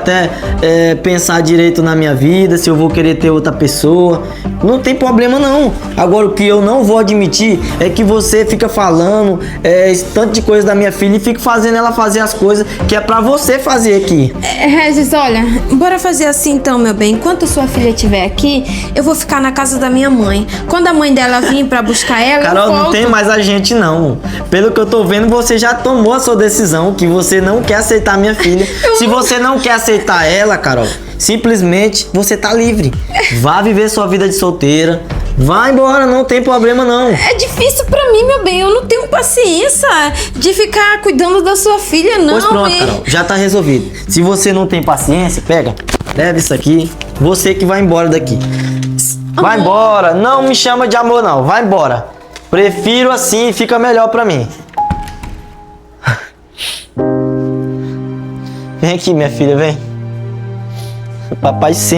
até pensar direito na minha vida, se eu vou querer ter outra pessoa. Não tem problema não. Agora o que eu não vou admitir é que você fica falando esse tanto de coisa da minha filha e fica fazendo ela fazer as coisas que é pra você fazer aqui. Regis, olha, bora fazer assim então, meu bem. Enquanto sua filha estiver aqui, eu vou ficar na casa da minha mãe. Quando a mãe dela vir pra buscar ela, Carol, eu volto. não tem mais a gente não. Pelo que eu tô vendo, você já tomou a sua decisão, que você não quer aceitar minha filha. Se você não quer aceitar ela, Carol, simplesmente você tá livre. Vá viver sua vida de solteira. Vai embora, não tem problema não. É difícil pra mim, meu bem. Eu não tenho paciência de ficar cuidando da sua filha, não. Pois pronto, Carol, já tá resolvido. Se você não tem paciência, pega, leva isso aqui. Você que vai embora daqui. Vai embora, não me chama de amor não, vai embora. Prefiro assim, fica melhor pra mim. Vem aqui, minha filha, vem. Papai sempre